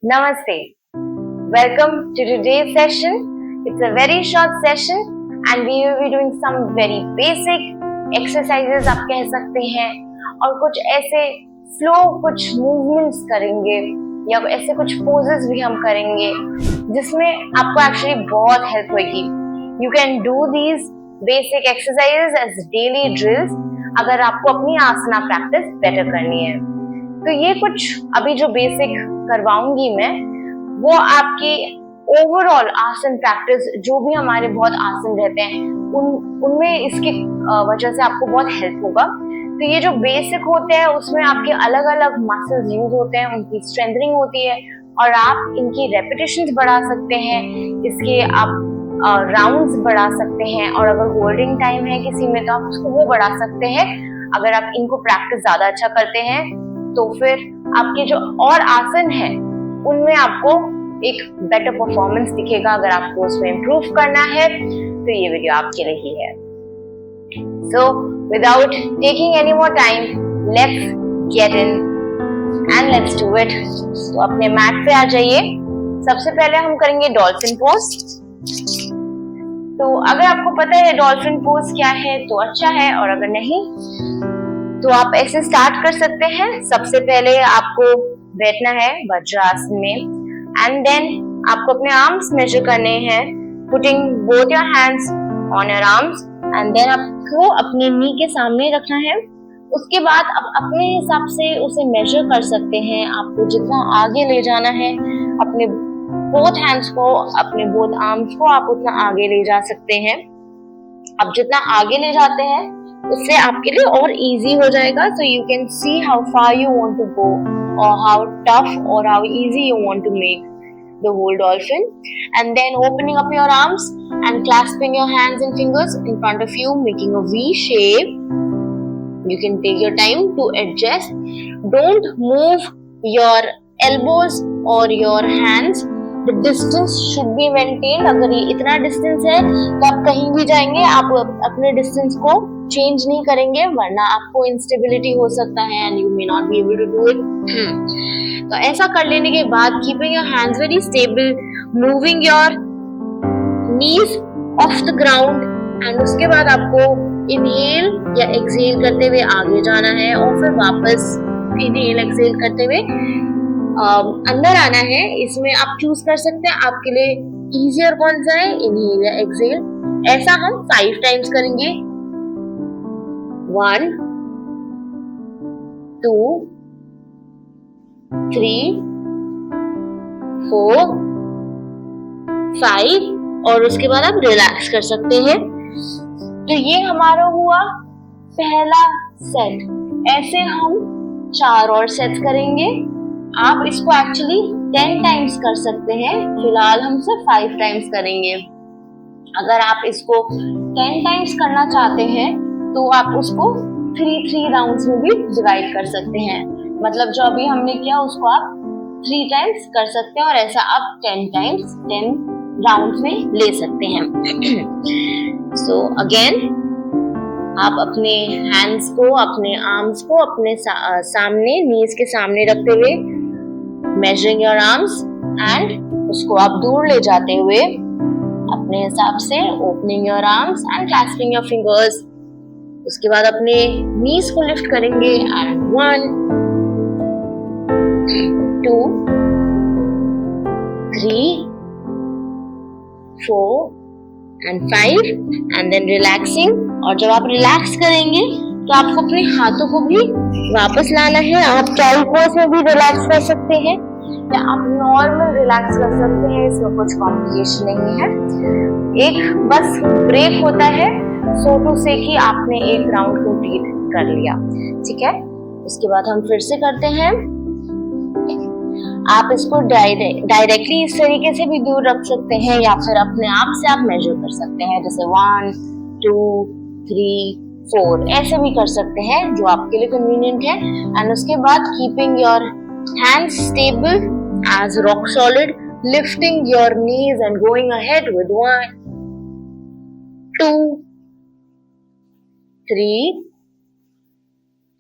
Namaste. Welcome to today's session. It's a very short session and we will be doing some very basic exercises आप कह सकते हैं और कुछ ऐसे फ्लो कुछ मूवमेंट्स करेंगे या ऐसे कुछ पोजेस भी हम करेंगे जिसमें आपको एक्चुअली बहुत हेल्प होगी. You can do these basic exercises as daily drills अगर आपको अपनी आसना प्रैक्टिस बेटर करनी है. तो ये कुछ अभी जो बेसिक करवाऊंगी मैं वो आपकी ओवरऑल आसन प्रैक्टिस जो भी हमारे बहुत आसन रहते हैं उनमें इसकी वजह से आपको बहुत हेल्प होगा. तो ये जो बेसिक होते हैं उसमें आपके अलग अलग मसल्स यूज होते हैं, उनकी स्ट्रेंथनिंग होती है और आप इनकी रेपिटेशंस बढ़ा सकते हैं, इसके आप राउंड्स बढ़ा सकते हैं और अगर होल्डिंग टाइम है किसी में तो आप उसको वो बढ़ा सकते हैं. अगर आप इनको प्रैक्टिस ज्यादा अच्छा करते हैं तो फिर आपके जो और आसन है उनमें आपको एक बेटर परफॉर्मेंस दिखेगा. अगर आपको उसमें इम्प्रूव करना है तो ये वीडियो आपके लिए ही है. So without taking any more time let's get in and let's do it. तो अपने मैट पे आ जाइए. सबसे पहले हम करेंगे डॉल्फिन पोज. तो अगर आपको पता है डॉल्फिन पोज क्या है तो अच्छा है, और अगर नहीं तो आप ऐसे स्टार्ट कर सकते हैं. सबसे पहले आपको बैठना है वज्रासन में एंड देन आपको अपने आर्म्स मेजर करने हैं, putting both your hands on your arms and then आपको अपने नी के सामने रखना है. उसके बाद आप अपने हिसाब से उसे मेजर कर सकते हैं. आपको जितना आगे ले जाना है अपने बोथ हैंड्स को, अपने बोथ आर्म्स को आप उतना आगे ले जा सकते हैं. आप जितना आगे ले जाते हैं उससे आपके लिए और इजी हो जाएगा. So you can see how far you want to go और हाउ टफ और how easy you want to make the whole dolphin. And then opening up your arms and clasping your hands and fingers in front of you, making a V shape. You can take your time to adjust. Don't move your elbows or your hands. The distance should be maintained. अगर ये इतना distance है तो आप कहीं भी जाएंगे आप अपने distance को change नहीं करेंगे, वरना आपको instability हो सकता है and you may not be able to do it. तो ऐसा कर लेने के बाद keeping your hands very stable, moving your knees off the ground and उसके बाद आपको inhale या exhale करते हुए आगे जाना है और फिर वापस inhale exhale करते हुए अंदर आना है. इसमें आप चूज कर सकते हैं आपके लिए easier कौन सा है, inhale या exhale. ऐसा हम 5 टाइम्स करेंगे. 1 2 3 4 5 और उसके बाद आप रिलैक्स कर सकते हैं. तो ये हमारा हुआ पहला सेट. ऐसे हम 4 और सेट्स करेंगे. आप इसको एक्चुअली 10 टाइम्स कर सकते हैं. फिलहाल हम सिर्फ 5 टाइम्स करेंगे. अगर आप इसको 10 टाइम्स करना चाहते हैं तो आप उसको 3 राउंड्स में भी डिवाइड कर सकते हैं. मतलब जो अभी हमने किया उसको आप 3 टाइम्स कर सकते हैं और ऐसा आप 10 टाइम्स 10 राउंड्स में ले सकते हैं. सो अगेन आप अपने हैंड्स को, अपने आर्म्स को अपने सामने नीज के सामने रखते हुए मेजरिंग योर आर्म्स एंड उसको आप दूर ले जाते हुए अपने हिसाब से opening your arms and clasping your fingers. उसके बाद अपने नीज को लिफ्ट करेंगे and 1 2 3 4 and 5 and then relaxing. और जब आप रिलैक्स करेंगे तो आपको अपने हाथों को भी वापस लाना है. आप चाइल्ड पोज में भी रिलैक्स कर सकते हैं या आप नॉर्मल रिलैक्स कर सकते हैं. इसमें कुछ कॉम्प्लिकेशन नहीं है. एक बस ब्रेक होता है सो टू से कि आपने एक राउंड कंप्लीट कर लिया. ठीक है, उसके बाद हम फिर से करते हैं. आप इसको डायरेक्टली इस तरीके से भी दूर रख सकते हैं या फिर अपने आप से आप मेजर कर सकते हैं, जैसे 1 2 3 4 ऐसे भी कर सकते हैं जो आपके लिए कन्वीनियंट है. एंड उसके बाद keeping your hands stable as rock solid, lifting your knees and going ahead with 1 2 3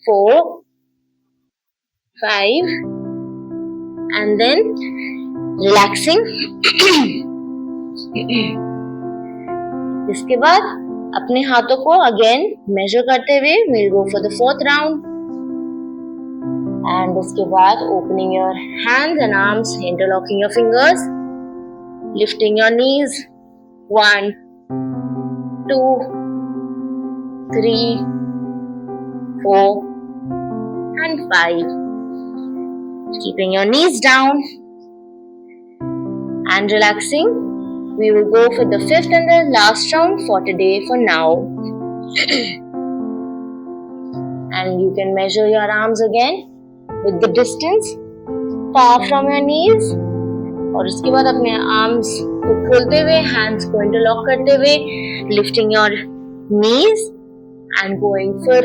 4 5 and then relaxing. इसके बाद अपने हाथों को अगेन मेजर करते हुए we'll go for the fourth round. And उसके बाद opening your hands and arms, interlocking your fingers, lifting your knees. 1, 2, 3, 4, and 5. Keeping your knees down and relaxing. We will go for the fifth and the last round for today for now. And you can measure your arms again with the distance far from your knees. और उसके बाद अपने arms को खोलते हुए, hands को interlock करते हुए, lifting your knees and going for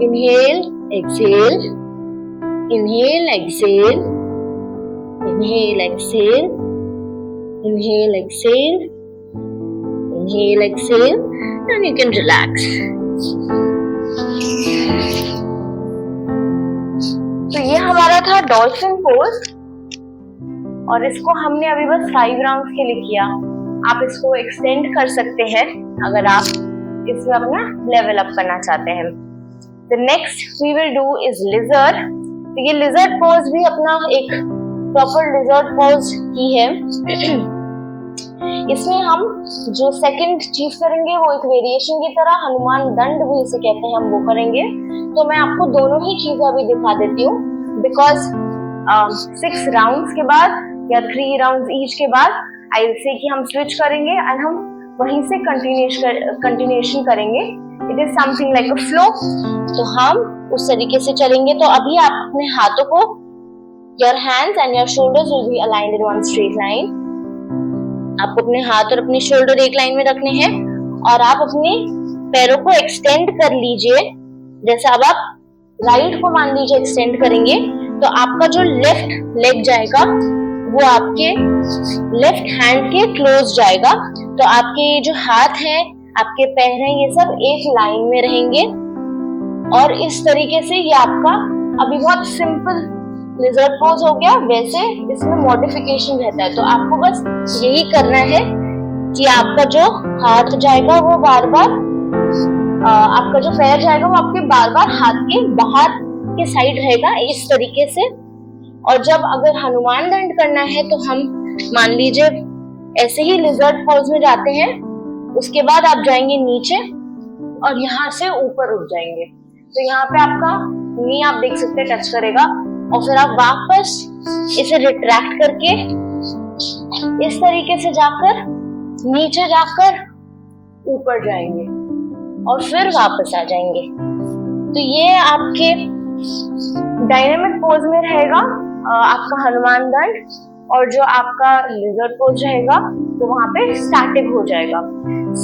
inhale, exhale, inhale, exhale, inhale, exhale, inhale, exhale, inhale, exhale, and you can relax. तो ये हमारा था डॉल्फिन पोज और इसको हमने अभी बस 5 राउंड्स के लिए किया. आप इसको एक्सटेंड कर सकते हैं अगर आप इसमें अपना लेवल अप करना चाहते हैं. The next we will do is lizard. तो ये lizard पोज भी अपना एक प्रॉपर lizard पोज ही है. इसमें हम जो सेकंड चीज करेंगे वो एक वेरिएशन की तरह हनुमान दंड भी इसे कहते हैं, हम वो करेंगे. तो मैं आपको दोनों ही चीजें अभी दिखा देती हूँ बिकॉज 6 राउंड्स के बाद या 3 राउंड्स ईच के बाद आई विल से कि हम स्विच करेंगे एंड हम वहीं से कंटिन्यूएशन करेंगे. It is something like a flow. तो हम उस तरीके से चलेंगे. तो अभी आप अपने हाथों को, your hands and your shoulders will be aligned in one straight line. आपको अपने हाथ और अपनी शोल्डर एक लाइन में रखने हैं और आप अपने पैरों को एक्सटेंड कर लीजिए. जैसे अब आप राइट को मान लीजिए एक्सटेंड करेंगे तो आपका जो लेफ्ट लेग जाएगा वो आपके लेफ्ट हैंड के क्लोज जाएगा. तो आपके जो हाथ हैं, आपके पैर हैं, ये सब एक लाइन में रहेंगे. और इस तरीके से ये आपका अभी बहुत सिंपल लिजर्ड पोज हो गया. वैसे इसमें मॉडिफिकेशन रहता है. तो आपको बस यही करना है कि आपका जो हाथ जाएगा वो बार बार आपका जो पैर जाएगा वो आपके बार बार हाथ के बाहर के साइड रहेगा इस तरीके से. और जब अगर हनुमान दंड करना है तो हम मान लीजिए ऐसे ही लिजर्ड पोज में जाते हैं. उसके बाद आप जाएंगे नीचे और यहाँ से ऊपर उठ जाएंगे. तो यहाँ पे आपका नी आप देख सकते हैं टच करेगा और फिर आप वापस इसे रिट्रैक्ट करके इस तरीके से जाकर नीचे जाकर ऊपर जाएंगे और फिर वापस आ जाएंगे. तो ये आपके डायनामिक पोज में रहेगा आपका हनुमान दंड. और जो आपका लिजर्ड पोज रहेगा तो वहां पे स्टैटिक हो जाएगा.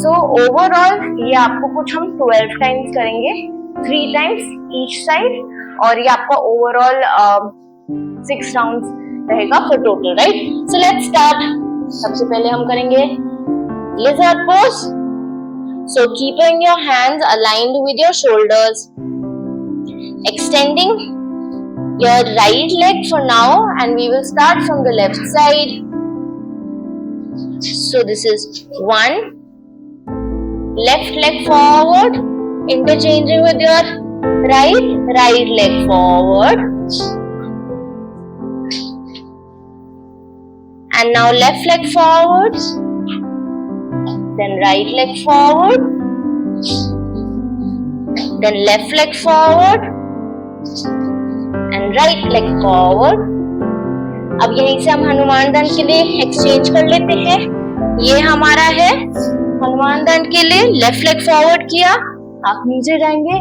सो ओवरऑल ये आपको कुछ हम 12 टाइम्स करेंगे, 3 टाइम्स ईच साइड. और ये आपका ओवरऑल 6 राउंड्स रहेगा for total, right. So let's start. सबसे पहले हम करेंगे lizard pose. So keeping your hands aligned with your shoulders, extending your right leg for now, and we will start from the left side. So this is 1, left leg forward, interchanging with your right leg forward, and now left leg forward, then right leg forward, then left leg forward and right leg forward. अब यहीं से हम हनुमान दंड के लिए exchange कर लेते हैं. ये हमारा है हनुमान दंड के लिए. लेफ्ट लेग फॉरवर्ड किया, आप नीचे जाएंगे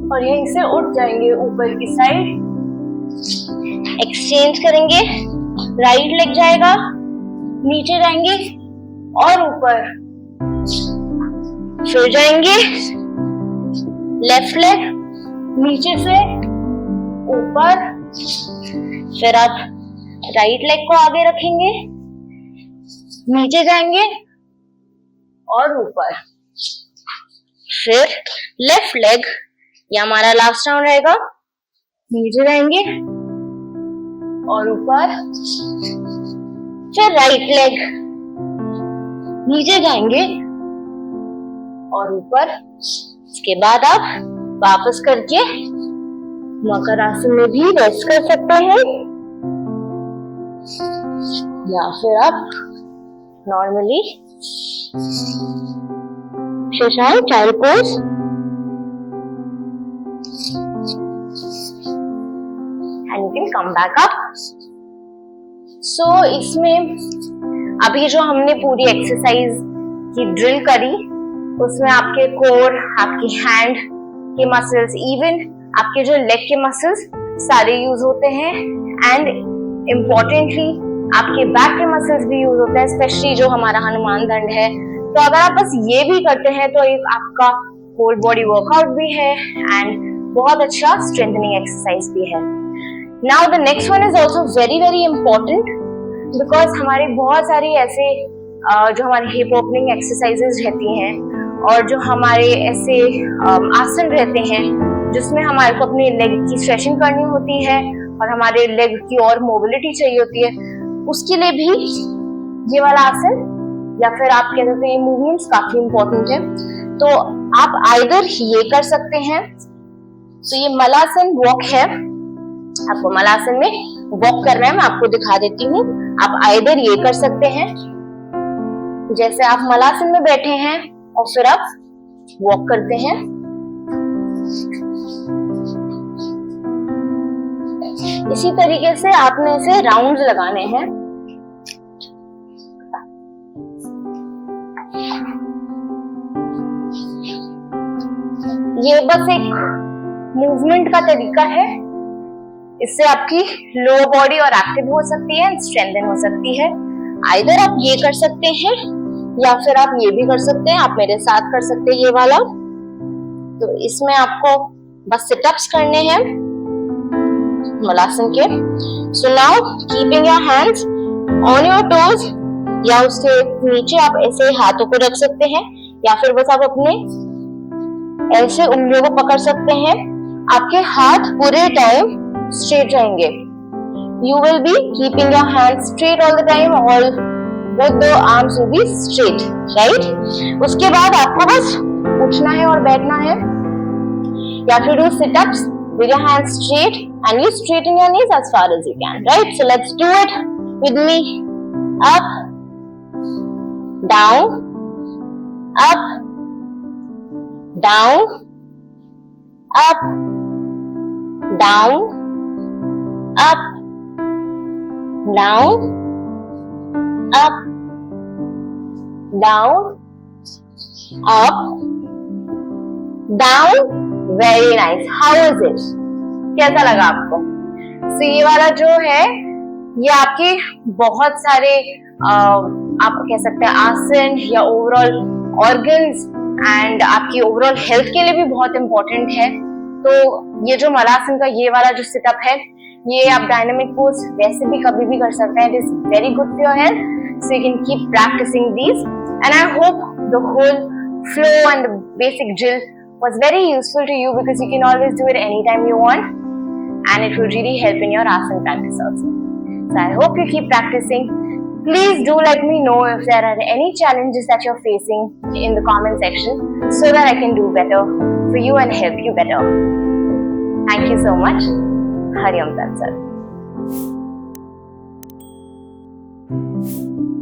और यहीं से उठ जाएंगे ऊपर की साइड. एक्सचेंज करेंगे, राइट लेग जाएगा, नीचे जाएंगे और ऊपर, फिर जाएंगे लेफ्ट लेग नीचे से ऊपर, फिर आप राइट लेग को आगे रखेंगे, नीचे जाएंगे और ऊपर, फिर लेफ्ट लेग, ये हमारा लास्ट राउंड रहेगा, नीचे जाएंगे और ऊपर, फिर राइट लेग नीचे जाएंगे और ऊपर। इसके बाद आप वापस करके मकर आसन में भी रेस्ट कर सकते हैं, या फिर आप normally Shashank child pose. And you can come back up. So इसमें अभी जो हमने पूरी एक्सरसाइज की ड्रिल करी, उसमें आपके कोर, आपकी हैंड के मसल्स, इवन आपके जो लेग के मसल्स सारे यूज होते हैं, एंड इम्पोर्टेंटली आपके बैक के मसल्स भी यूज होते हैं, स्पेशली जो हमारा हनुमान दंड है। तो अगर आप बस ये भी करते हैं तो एक आपका होल बॉडी वर्कआउट भी है एंड बहुत अच्छा स्ट्रेंथनिंग एक्सरसाइज भी है। Now the next one is also very very important, because हमारे बहुत सारी ऐसे जो हमारे हिप ओपनिंग एक्सरसाइजेज रहती हैं और जो हमारे ऐसे आसन रहते हैं जिसमें हमारे को अपने लेग की स्ट्रेचिंग करनी होती है और हमारे लेग की और मोबिलिटी चाहिए होती है, उसके लिए भी ये वाला आसन या फिर आप कह सकते हैं ये मूवमेंट्स काफी इंपॉर्टेंट है। तो आप आइदर ये कर सकते हैं, तो ये मलासन वॉक है, आपको मलासन में वॉक करना है, मैं आपको दिखा देती हूँ। आप आइदर ये कर सकते हैं, जैसे आप मलासन में बैठे हैं और फिर आप वॉक करते हैं। इसी तरीके से आपने इसे राउंड्स लगाने हैं। ये बस एक मूवमेंट का तरीका है, इससे आपकी लोअर बॉडी और एक्टिव हो सकती है, स्ट्रेंथन हो सकती है। आइदर आप ये कर सकते हैं या फिर आप ये भी कर सकते हैं, आप मेरे साथ कर सकते हैं ये वाला। तो इसमें आपको बस सिटअप्स करने हैं मलासन के। So now keeping your hands on your toes, या उसके नीचे आप ऐसे हाथों को रख सकते हैं, या फिर बस आप अपने ऐसे उंगलियों को पकड़ सकते हैं। आपके हाथ पूरे टाइम स्ट्रेट रहेंगे। You will be keeping your hands straight all the time, all both the arms will be straight, right? उसके बाद आपको बस उठना है और बैठना है, या फिर do sit-ups with your hands straight and you straighten your knees as far as you can, right? So let's do it with me. Up, down, up, down, up, down, up, down, up, down, up, down. Very nice. How is it? कैसा लगा आपको? So ये वाला जो है, ये आपके बहुत सारे आप कह सकते हैं आसन या ओवरऑल ऑर्गन्स एंड आपकी ओवरऑल हेल्थ के लिए भी बहुत इंपॉर्टेंट है। तो ये जो मलासन का ये वाला जो सिटअप है, ये आप डायनामिक पोज वैसे भी कभी भी कर सकते हैं। It is very good for your health, so you can keep practising these, and I hope the whole flow and the basic drill was very useful to you, because you can always do it anytime you want, and it will really help in your asana practice also. So I hope you keep practicing. Please do let me know if there are any challenges that you're facing in the comment section, so that I can do better for you and help you better. Thank you so much. Hari Om Tat Sat.